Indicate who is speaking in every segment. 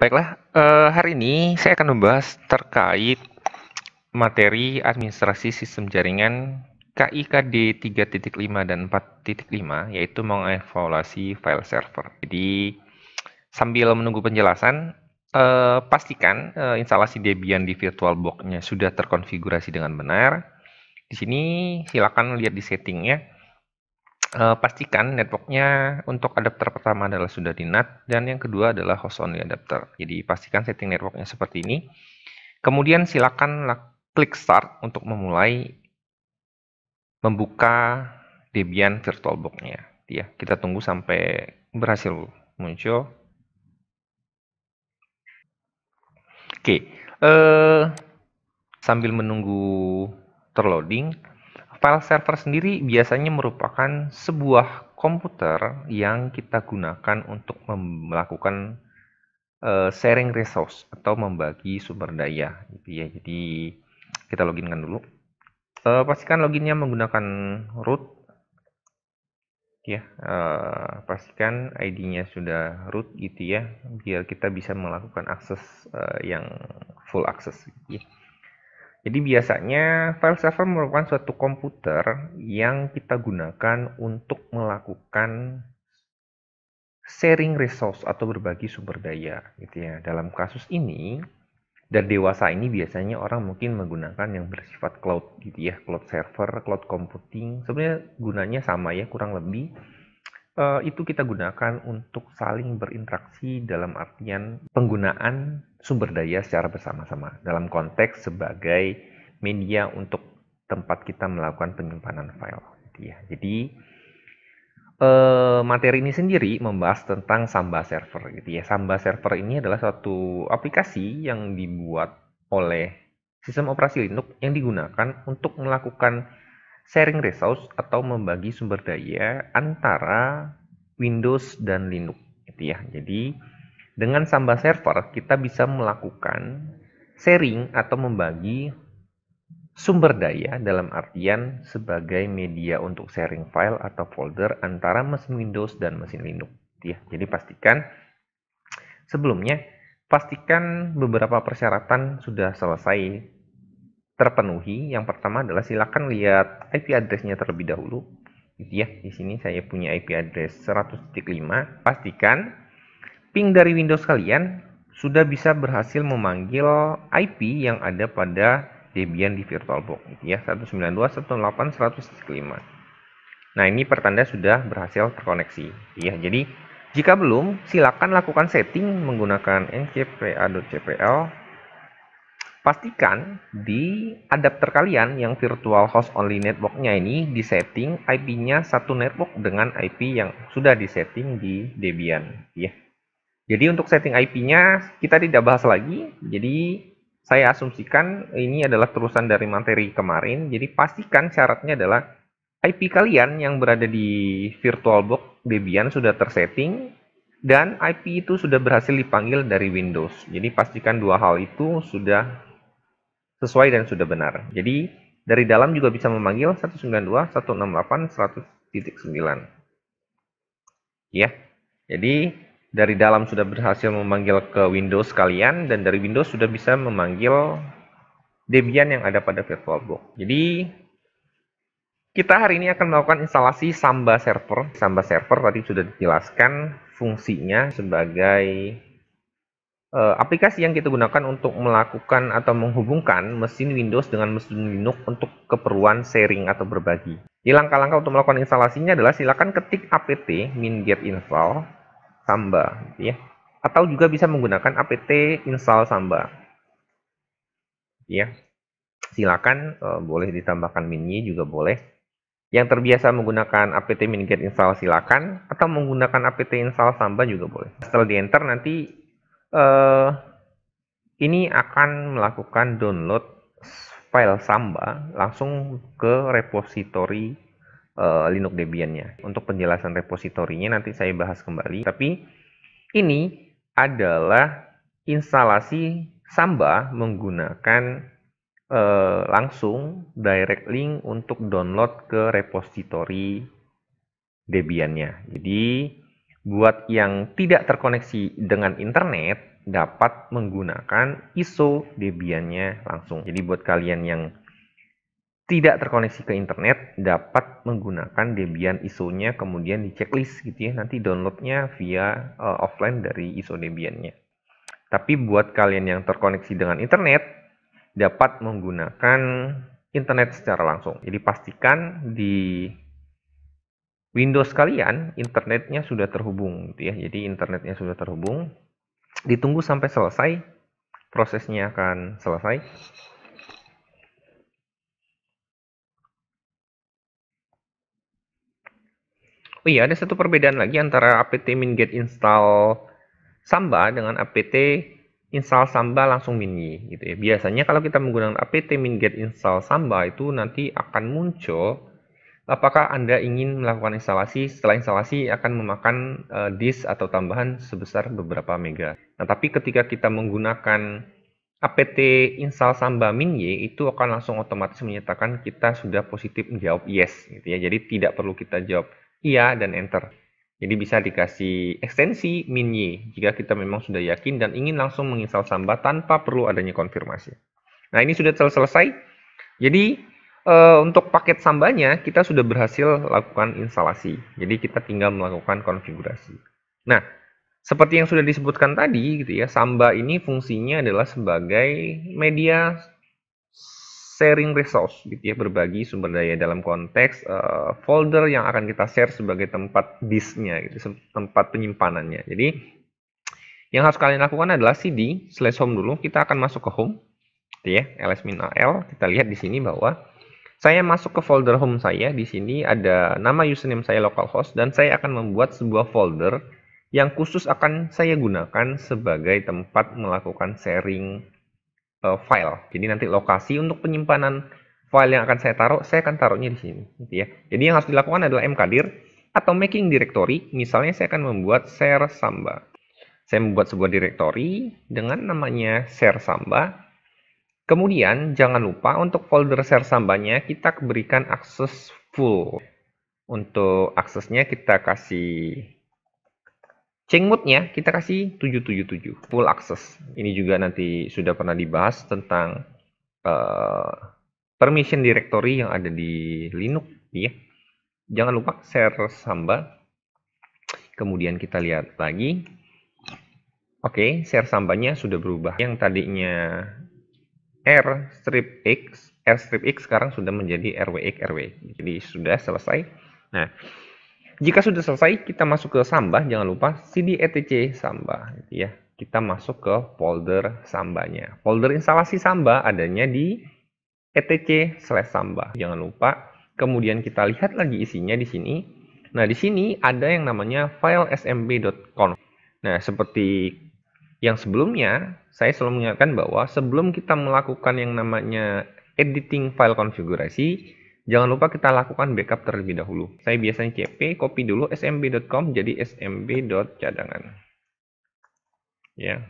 Speaker 1: Baiklah, hari ini saya akan membahas terkait materi administrasi sistem jaringan KIKD 3.5 dan 4.5, yaitu mengevaluasi file server. Jadi, sambil menunggu penjelasan, pastikan instalasi Debian di VirtualBox-nya sudah terkonfigurasi dengan benar. Di sini silakan lihat di settingnya. Pastikan networknya untuk adapter pertama adalah sudah di NAT, dan yang kedua adalah host only adapter. Jadi pastikan setting networknya seperti ini. Kemudian silakan klik start untuk memulai membuka Debian VirtualBox-nya. Ya, kita tunggu sampai berhasil muncul. Oke, sambil menunggu terloading, file server sendiri biasanya merupakan sebuah komputer yang kita gunakan untuk melakukan sharing resource atau membagi sumber daya, gitu ya. Jadi kita loginkan dulu. Pastikan loginnya menggunakan root, ya. Pastikan ID-nya sudah root, gitu ya, biar kita bisa melakukan akses yang full akses, gitu ya. Jadi biasanya file server merupakan suatu komputer yang kita gunakan untuk melakukan sharing resource atau berbagi sumber daya, gitu ya. Dalam kasus ini, dan dewasa ini biasanya orang mungkin menggunakan yang bersifat cloud, gitu ya, cloud server, cloud computing. Sebenarnya gunanya sama ya, kurang lebih. Itu kita gunakan untuk saling berinteraksi dalam artian penggunaan sumber daya secara bersama-sama dalam konteks sebagai media untuk tempat kita melakukan penyimpanan file, gitu ya. Jadi materi ini sendiri membahas tentang Samba Server, gitu ya. Samba Server ini adalah suatu aplikasi yang dibuat oleh sistem operasi Linux yang digunakan untuk melakukan sharing resource atau membagi sumber daya antara Windows dan Linux, gitu ya. Jadi dengan Samba Server kita bisa melakukan sharing atau membagi sumber daya dalam artian sebagai media untuk sharing file atau folder antara mesin Windows dan mesin Linux, gitu ya. Jadi pastikan beberapa persyaratan sudah selesai terpenuhi. Yang pertama adalah silakan lihat IP address-nya terlebih dahulu, gitu ya. Di sini saya punya IP address 100.5. Pastikan ping dari Windows kalian sudah bisa berhasil memanggil IP yang ada pada Debian di VirtualBox, gitu ya, 192.168.100.5. Nah, ini pertanda sudah berhasil terkoneksi, gitu ya. Jadi jika belum, silakan lakukan setting menggunakan ncpa.cpl. Pastikan di adapter kalian yang virtual host only network-nya ini disetting IP-nya satu network dengan IP yang sudah disetting di Debian, ya. Jadi untuk setting IP-nya kita tidak bahas lagi. Jadi saya asumsikan ini adalah terusan dari materi kemarin. Jadi pastikan syaratnya adalah IP kalian yang berada di VirtualBox Debian sudah tersetting dan IP itu sudah berhasil dipanggil dari Windows. Jadi pastikan dua hal itu sudah sesuai dan sudah benar. Jadi dari dalam juga bisa memanggil 192.168.100.9. Ya. Jadi dari dalam sudah berhasil memanggil ke Windows kalian, dan dari Windows sudah bisa memanggil Debian yang ada pada VirtualBox. Jadi kita hari ini akan melakukan instalasi Samba Server. Samba Server tadi sudah dijelaskan fungsinya sebagai aplikasi yang kita gunakan untuk melakukan atau menghubungkan mesin Windows dengan mesin Linux untuk keperluan sharing atau berbagi. Di langkah-langkah untuk melakukan instalasinya adalah silakan ketik apt min-get install Samba, ya. Atau juga bisa menggunakan apt install Samba, ya. Silakan boleh ditambahkan min-y juga boleh. Yang terbiasa menggunakan apt min-get install silakan, atau menggunakan apt install Samba juga boleh. Setelah di enter nanti ini akan melakukan download file Samba langsung ke repositori Linux Debian-nya. Untuk penjelasan repositorinya nanti saya bahas kembali. Tapi ini adalah instalasi Samba menggunakan langsung direct link untuk download ke repositori Debian-nya. Jadi buat yang tidak terkoneksi dengan internet, dapat menggunakan ISO Debian-nya langsung. Jadi buat kalian yang tidak terkoneksi ke internet, dapat menggunakan Debian ISO-nya, kemudian di checklist gitu ya, nanti downloadnya via offline dari ISO Debian-nya. Tapi buat kalian yang terkoneksi dengan internet, dapat menggunakan internet secara langsung. Jadi pastikan di Windows kalian, internetnya sudah terhubung gitu ya. Jadi internetnya sudah terhubung, ditunggu sampai selesai, prosesnya akan selesai. Oh iya, ada satu perbedaan lagi antara apt min-get install Samba dengan apt install Samba langsung mini gitu ya. Biasanya kalau kita menggunakan apt min-get install Samba itu nanti akan muncul apakah Anda ingin melakukan instalasi. Setelah instalasi akan memakan disk atau tambahan sebesar beberapa mega. Nah, tapi ketika kita menggunakan apt install Samba min-y itu akan langsung otomatis menyatakan kita sudah positif menjawab yes gitu ya. Jadi tidak perlu kita jawab iya dan enter. Jadi bisa dikasih ekstensi min-y jika kita memang sudah yakin dan ingin langsung menginstal Samba tanpa perlu adanya konfirmasi. Nah, ini sudah selesai. Jadi untuk paket Sambanya kita sudah berhasil lakukan instalasi. Jadi kita tinggal melakukan konfigurasi. Nah, seperti yang sudah disebutkan tadi gitu ya, Samba ini fungsinya adalah sebagai media sharing resource gitu ya, berbagi sumber daya dalam konteks folder yang akan kita share sebagai tempat disknya gitu, tempat penyimpanannya. Jadi yang harus kalian lakukan adalah cd/home dulu. Kita akan masuk ke home gitu ya, ls-al. Kita lihat di sini bahwa saya masuk ke folder home saya. Di sini ada nama username saya localhost dan saya akan membuat sebuah folder yang khusus akan saya gunakan sebagai tempat melakukan sharing file. Jadi nanti lokasi untuk penyimpanan file yang akan saya akan taruhnya di sini gitu ya. Jadi yang harus dilakukan adalah mkdir atau making directory. Misalnya saya akan membuat share Samba. Saya membuat sebuah directory dengan namanya share Samba. Kemudian jangan lupa untuk folder share Sambanya kita berikan akses full. Untuk aksesnya kita kasih Changmood-nya kita kasih 777 full access. Ini juga nanti sudah pernah dibahas tentang permission directory yang ada di Linux ya. Jangan lupa share Samba. Kemudian kita lihat lagi. Oke, share Sambanya sudah berubah. Yang tadinya R-X sekarang sudah menjadi RWX. Jadi sudah selesai. Nah, jika sudah selesai, kita masuk ke Samba. Jangan lupa cd etc Samba gitu ya. Kita masuk ke folder Sambanya. Folder instalasi Samba adanya di etc/samba. Jangan lupa. Kemudian kita lihat lagi isinya di sini. Nah, di sini ada yang namanya file smb.conf. Nah, seperti yang sebelumnya, saya selalu mengingatkan bahwa sebelum kita melakukan yang namanya editing file konfigurasi, jangan lupa kita lakukan backup terlebih dahulu. Saya biasanya cp, copy dulu smb.com jadi smb.cadangan. Ya.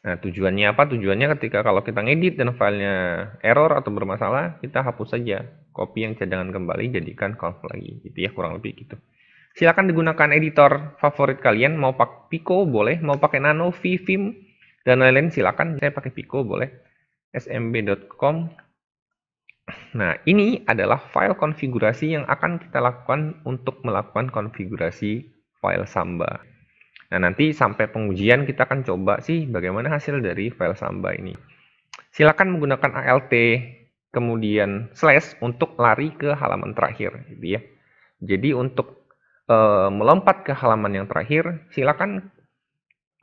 Speaker 1: Nah, tujuannya apa? Tujuannya ketika kalau kita ngedit dan filenya error atau bermasalah, kita hapus saja. Copy yang cadangan kembali, jadikan conf lagi. Gitu ya, kurang lebih gitu. Silakan digunakan editor favorit kalian, mau pakai Pico boleh, mau pakai Nano, Vim, dan lain-lain silakan. Saya pakai Pico boleh. smb.com. Nah, ini adalah file konfigurasi yang akan kita lakukan untuk melakukan konfigurasi file Samba. Nah, nanti sampai pengujian kita akan coba sih bagaimana hasil dari file Samba ini. Silakan menggunakan alt kemudian slash untuk lari ke halaman terakhir gitu ya. Jadi untuk melompat ke halaman yang terakhir, silakan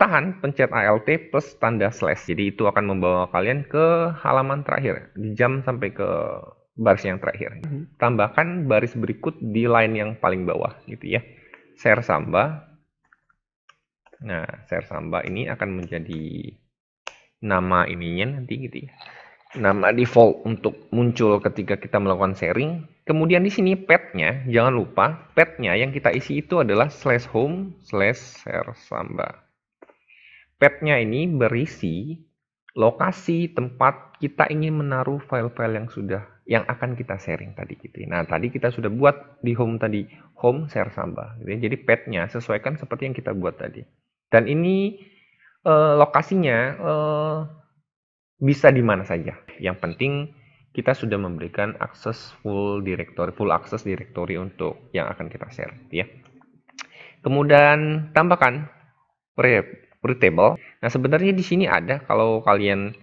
Speaker 1: tahan pencet alt plus tanda slash. Jadi itu akan membawa kalian ke halaman terakhir, di jam sampai ke baris yang terakhir. Tambahkan baris berikut di line yang paling bawah gitu ya. Share Samba. Nah, share Samba ini akan menjadi nama ininya nanti gitu ya. Nama default untuk muncul ketika kita melakukan sharing. Kemudian di sini path-nya, jangan lupa path-nya yang kita isi itu adalah /home/share Samba. Path-nya ini berisi lokasi tempat kita ingin menaruh file-file yang akan kita sharing tadi gitu. Nah, tadi kita sudah buat di home tadi, home share Samba gitu ya. Jadi path-nya sesuaikan seperti yang kita buat tadi. Dan ini lokasinya bisa di mana saja. Yang penting kita sudah memberikan akses full access directory untuk yang akan kita share, ya. Kemudian tambahkan readable. Nah, sebenarnya di sini ada, kalau kalian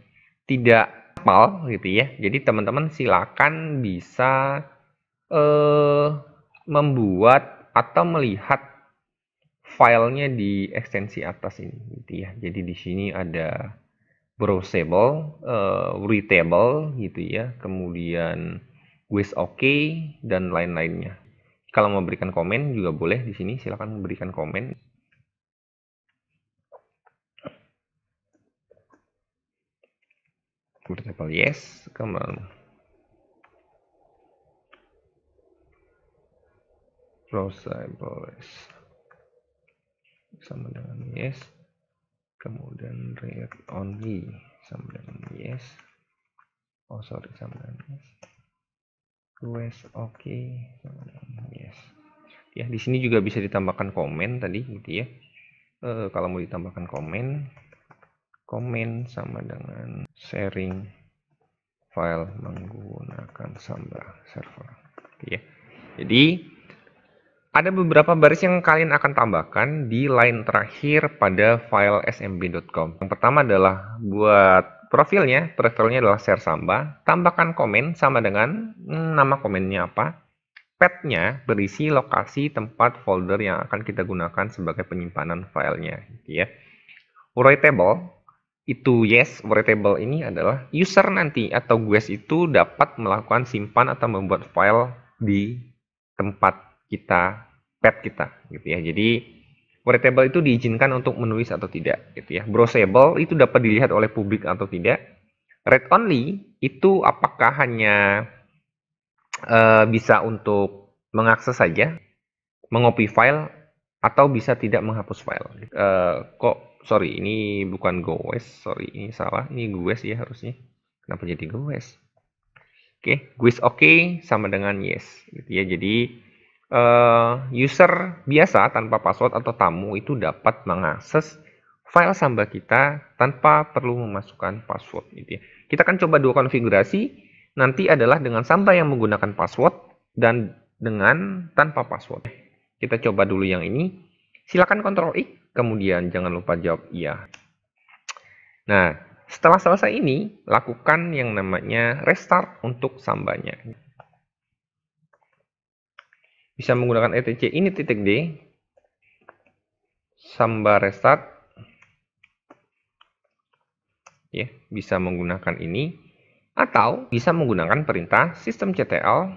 Speaker 1: tidak hafal gitu ya. Jadi teman-teman silakan bisa membuat atau melihat filenya di ekstensi atas ini gitu ya. Jadi di sini ada browsable, readable gitu ya, kemudian with OK dan lain-lainnya. Kalau mau berikan komen juga boleh di sini, silakan memberikan komen. Readable yes, kemudian browsable yes sama dengan yes, kemudian read only sama dengan yes, sama dengan yes, with OK sama dengan yes. Ya, di sini juga bisa ditambahkan komen tadi gitu ya. Kalau mau ditambahkan komen sama dengan sharing file menggunakan Samba server. Ya. Jadi ada beberapa baris yang kalian akan tambahkan di line terakhir pada file smb.com. Yang pertama adalah buat profilnya adalah share Samba. Tambahkan komen sama dengan nama komennya apa. Path-nya berisi lokasi tempat folder yang akan kita gunakan sebagai penyimpanan filenya, gitu ya. Writable itu yes, writable ini adalah user nanti atau guest itu dapat melakukan simpan atau membuat file di tempat kita, path kita, gitu ya. Jadi writable itu diizinkan untuk menulis atau tidak, gitu ya. Browsable itu dapat dilihat oleh publik atau tidak. Read only itu apakah hanya bisa untuk mengakses saja, mengopi file, atau bisa tidak menghapus file. Sorry, ini bukan goes, sorry, ini salah, ini goes ya harusnya. Kenapa jadi goes? Oke, goes oke sama dengan yes, gitu ya. Jadi user biasa tanpa password atau tamu itu dapat mengakses file Samba kita tanpa perlu memasukkan password, gitu ya. Kita akan coba dua konfigurasi. Nanti adalah dengan Samba yang menggunakan password dan dengan tanpa password. Kita coba dulu yang ini. Silakan Ctrl I, kemudian jangan lupa jawab iya. Nah, setelah selesai ini, lakukan yang namanya restart untuk Sambanya. Bisa menggunakan etc ini .d, Samba restart. Ya, bisa menggunakan ini. Atau bisa menggunakan perintah systemctl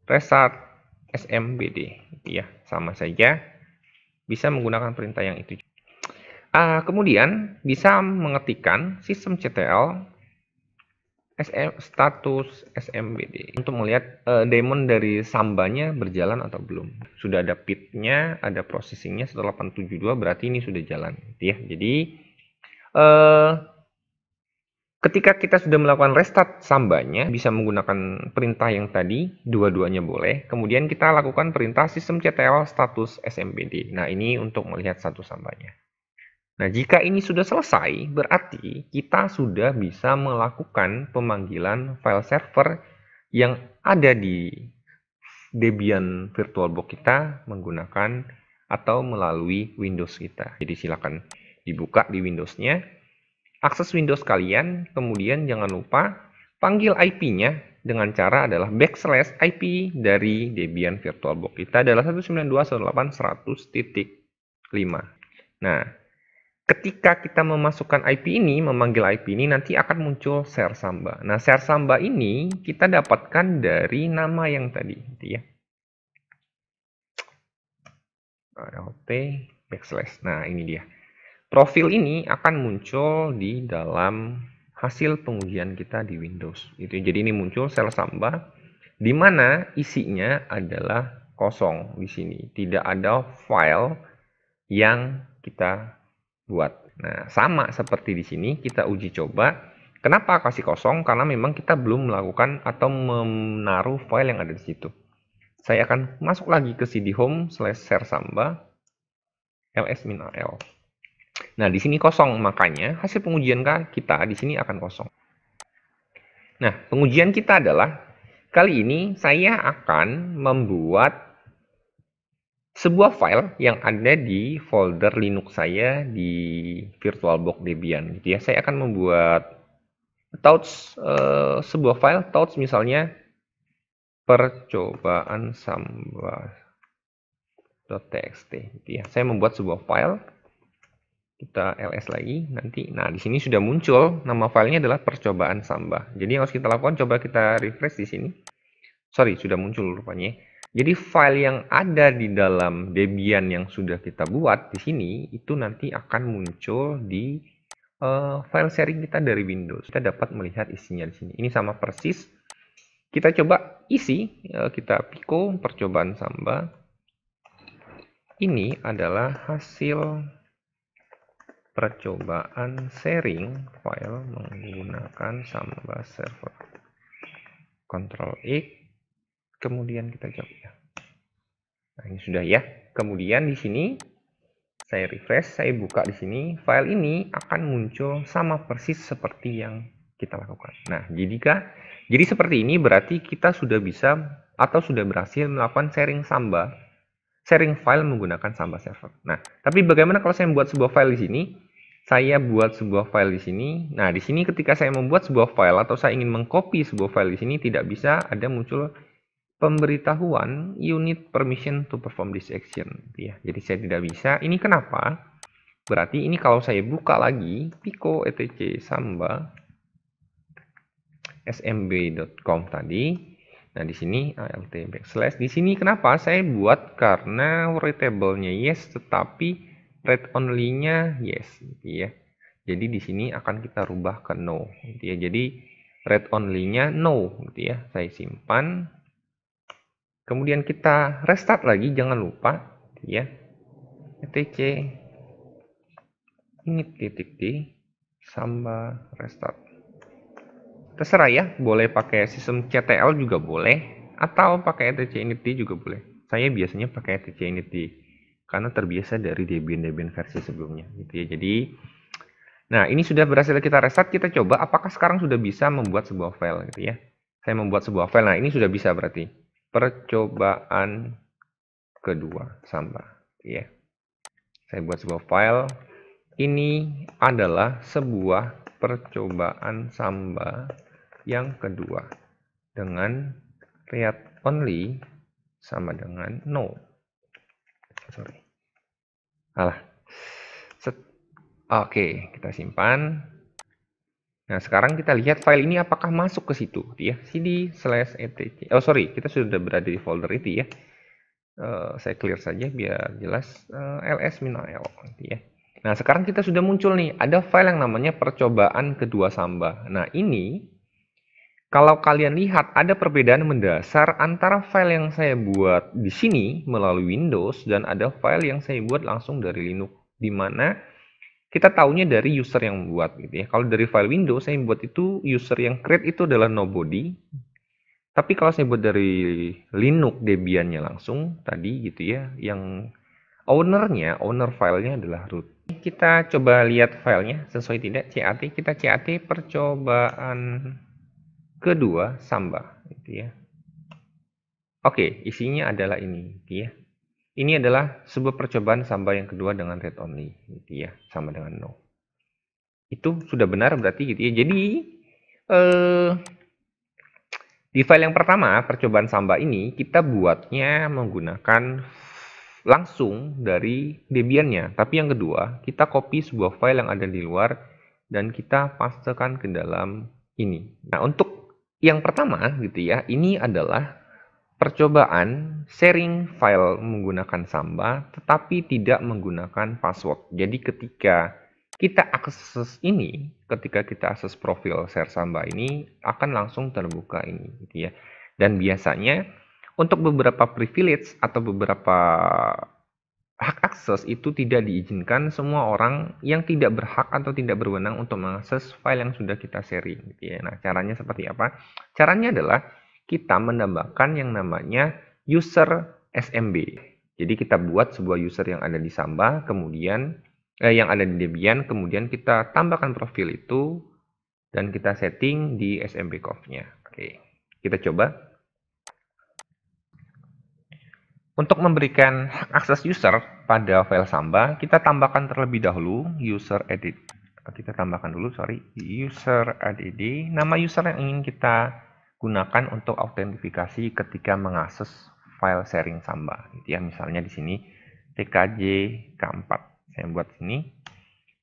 Speaker 1: restart smbd, ya sama saja, bisa menggunakan perintah yang itu. Kemudian bisa mengetikkan systemctl status smbd untuk melihat daemon dari Sambanya berjalan atau belum. Sudah ada pitnya, ada processingnya 1.872, berarti ini sudah jalan, ya. Jadi ketika kita sudah melakukan restart Sambanya, bisa menggunakan perintah yang tadi, dua-duanya boleh. Kemudian kita lakukan perintah systemctl status smbd. Nah, ini untuk melihat satu Sambanya. Nah, jika ini sudah selesai, berarti kita sudah bisa melakukan pemanggilan file server yang ada di Debian VirtualBox kita menggunakan atau melalui Windows kita. Jadi silakan dibuka di Windows-nya. Akses Windows kalian, kemudian jangan lupa panggil IP-nya dengan cara adalah /IP dari Debian VirtualBox kita adalah 192.168.100.5. Nah, ketika kita memasukkan IP ini, memanggil IP ini, nanti akan muncul share Samba. Nah, share Samba ini kita dapatkan dari nama yang tadi, gitu ya. lt /. Nah, ini dia. Profil ini akan muncul di dalam hasil pengujian kita di Windows. Jadi ini muncul share Samba, di mana isinya adalah kosong di sini. Tidak ada file yang kita buat. Nah, sama seperti di sini, kita uji coba. Kenapa kasih kosong? Karena memang kita belum melakukan atau menaruh file yang ada di situ. Saya akan masuk lagi ke cd home /share Samba ls-al. Nah, di sini kosong, makanya hasil pengujian kita di sini akan kosong. Nah, pengujian kita adalah kali ini saya akan membuat sebuah file yang ada di folder Linux saya di VirtualBox Debian gitu ya. Saya akan membuat sebuah file touch misalnya percobaan samba.txt gitu ya. Saya membuat sebuah file, kita ls lagi nanti. Nah, di sini sudah muncul nama filenya adalah percobaan samba. Jadi yang harus kita lakukan, coba kita refresh di sini. Sorry, sudah muncul rupanya. Jadi file yang ada di dalam Debian yang sudah kita buat di sini itu nanti akan muncul di file sharing kita dari Windows. Kita dapat melihat isinya di sini. Ini sama persis. Kita coba isi, kita pico percobaan samba. Ini adalah hasil percobaan sharing file menggunakan samba server. Ctrl X. Kemudian kita coba ya. Nah, ini sudah ya. Kemudian di sini saya refresh, saya buka di sini, file ini akan muncul sama persis seperti yang kita lakukan. Nah, jadi seperti ini berarti kita sudah bisa atau sudah berhasil melakukan sharing file menggunakan Samba server. Nah, tapi bagaimana kalau saya membuat sebuah file di sini? Saya buat sebuah file di sini. Nah, di sini ketika saya membuat sebuah file atau saya ingin mengcopy sebuah file di sini tidak bisa ada muncul pemberitahuan unit permission to perform this action ya. Jadi saya tidak bisa. Ini kenapa? Berarti ini kalau saya buka lagi pico etc samba smb.com tadi. Nah, di sini alt backslash. Di sini kenapa saya buat? Karena readable-nya yes tetapi read only-nya yes gitu ya. Jadi di sini akan kita rubah ke no gitu ya. Jadi read only-nya no gitu ya. Saya simpan. Kemudian kita restart lagi, jangan lupa ya. etc init.d samba restart. Terserah ya, boleh pakai sistem CTL juga boleh atau pakai etc init.d juga boleh. Saya biasanya pakai etc init.d karena terbiasa dari Debian versi sebelumnya gitu ya. Jadi nah, ini sudah berhasil kita restart, kita coba apakah sekarang sudah bisa membuat sebuah file gitu ya. Saya membuat sebuah file. Nah, ini sudah bisa berarti. Percobaan kedua samba ya. Saya buat sebuah file. Ini adalah sebuah percobaan samba yang kedua dengan read only sama dengan no. Sorry. Oke, kita simpan. Nah, sekarang kita lihat file ini apakah masuk ke situ ya. cd/etc. Oh, sorry, kita sudah berada di folder itu ya. Saya clear saja biar jelas ls-l gitu ya. Nah, sekarang kita sudah muncul nih, ada file yang namanya percobaan kedua samba. Nah, ini kalau kalian lihat ada perbedaan mendasar antara file yang saya buat di sini melalui Windows dan ada file yang saya buat langsung dari Linux, di mana kita tahunya dari user yang membuat gitu ya. Kalau dari file Windows saya buat itu user yang create itu adalah nobody. Tapi kalau saya buat dari Linux Debian-nya langsung tadi gitu ya, yang owner filenya adalah root. Kita coba lihat filenya sesuai tidak cat, kita cat percobaan kedua samba gitu ya. Oke, isinya adalah ini gitu ya. Ini adalah sebuah percobaan samba yang kedua dengan read only gitu ya, sama dengan no. Itu sudah benar berarti gitu ya. Jadi di file yang pertama, percobaan samba ini, kita buatnya menggunakan langsung dari Debian-nya. Tapi yang kedua, kita copy sebuah file yang ada di luar dan kita pastekan ke dalam ini. Nah, untuk yang pertama gitu ya, ini adalah percobaan sharing file menggunakan Samba, tetapi tidak menggunakan password. Jadi ketika kita akses ini, ketika kita akses profil share Samba ini, akan langsung terbuka ini gitu ya. Dan biasanya untuk beberapa privilege atau beberapa hak akses itu tidak diizinkan semua orang yang tidak berhak atau tidak berwenang untuk mengakses file yang sudah kita sharing gitu ya. Nah, caranya seperti apa? Caranya adalah kita menambahkan yang namanya user SMB. Jadi kita buat sebuah user yang ada di Samba, kemudian yang ada di Debian, kemudian kita tambahkan profil itu dan kita setting di SMBconf-nya. Oke, kita coba. Untuk memberikan hak akses user pada file Samba, kita tambahkan terlebih dahulu user edit. Kita tambahkan dulu, user add, nama user yang ingin kita gunakan untuk autentifikasi ketika mengakses file sharing Samba. Gitu ya, misalnya di sini tkj k4. Saya buat sini.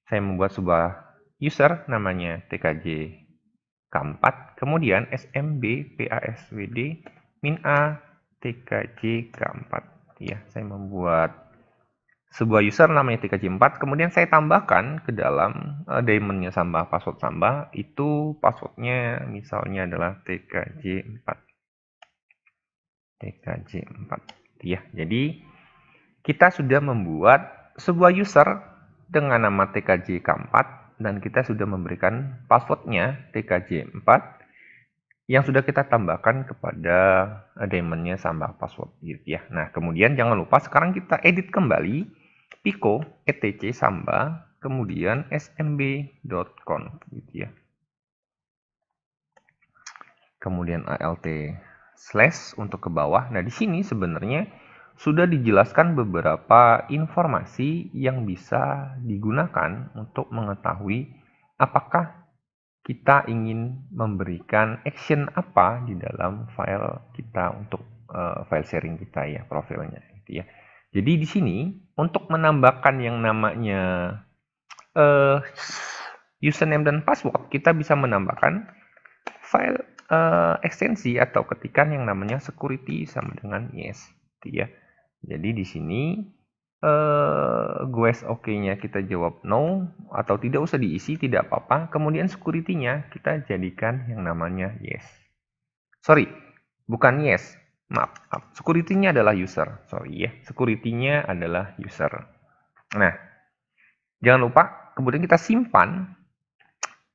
Speaker 1: Saya membuat sebuah user namanya tkj k4, kemudian smb paswd min a tkj k4. Ya, saya membuat sebuah user namanya tkj4, kemudian saya tambahkan ke dalam daemonnya Samba, password Samba, itu passwordnya misalnya adalah tkj4. tkj4. Ya, jadi kita sudah membuat sebuah user dengan nama tkj4 dan kita sudah memberikan passwordnya tkj4 yang sudah kita tambahkan kepada daemonnya Samba password gitu ya. Nah, kemudian jangan lupa sekarang kita edit kembali pico etc Samba kemudian smb.conf gitu ya. Kemudian alt slash untuk ke bawah. Nah, di sini sebenarnya sudah dijelaskan beberapa informasi yang bisa digunakan untuk mengetahui apakah kita ingin memberikan action apa di dalam file kita untuk file sharing kita ya, profilnya gitu ya. Jadi di sini untuk menambahkan yang namanya username dan password, kita bisa menambahkan file ekstensi atau ketikan yang namanya security sama dengan yes gitu ya. Jadi di sini guess OK-nya kita jawab no atau tidak usah diisi, tidak apa-apa. Kemudian security-nya kita jadikan yang namanya yes. Sorry, bukan yes. Maaf. Security-nya adalah user. Sorry ya, security-nya adalah user. Nah, jangan lupa kemudian kita simpan.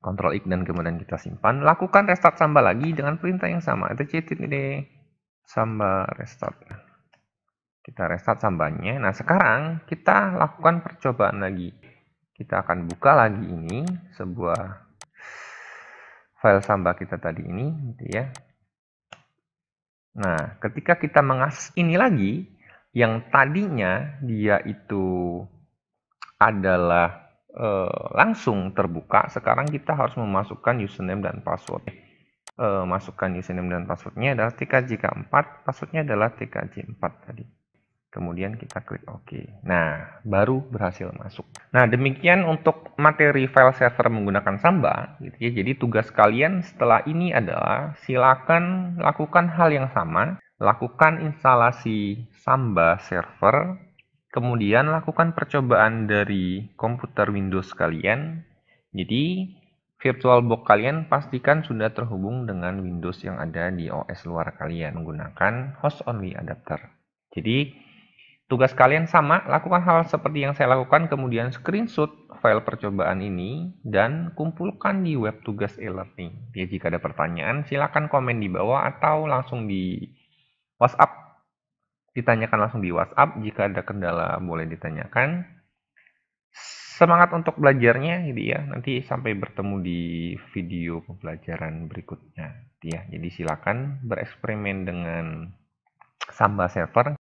Speaker 1: Ctrl X dan kemudian kita simpan. Lakukan restart Samba lagi dengan perintah yang sama. Etc ini Samba restart. Kita restart Sambanya. Nah, sekarang kita lakukan percobaan lagi. Kita akan buka lagi ini sebuah file Samba kita tadi ini gitu ya. Nah, ketika kita mengakses ini lagi, yang tadinya dia itu adalah langsung terbuka, sekarang kita harus memasukkan username dan password. Masukkan username dan passwordnya adalah tkj4, passwordnya adalah tkj4 tadi. Kemudian kita klik OK. Nah, baru berhasil masuk. Nah, demikian untuk materi file server menggunakan Samba. Gitu ya. Jadi tugas kalian setelah ini adalah silakan lakukan hal yang sama. Lakukan instalasi Samba server. Kemudian lakukan percobaan dari komputer Windows kalian. Jadi VirtualBox kalian pastikan sudah terhubung dengan Windows yang ada di OS luar kalian menggunakan host only adapter. Jadi tugas kalian sama, lakukan hal seperti yang saya lakukan, kemudian screenshot file percobaan ini dan kumpulkan di web tugas e-learning. Ya, jika ada pertanyaan, silakan komen di bawah atau langsung di WhatsApp. Ditanyakan langsung di WhatsApp. Jika ada kendala, boleh ditanyakan. Semangat untuk belajarnya, gitu ya. Nanti sampai bertemu di video pembelajaran berikutnya. Ya, jadi silakan bereksperimen dengan Samba server.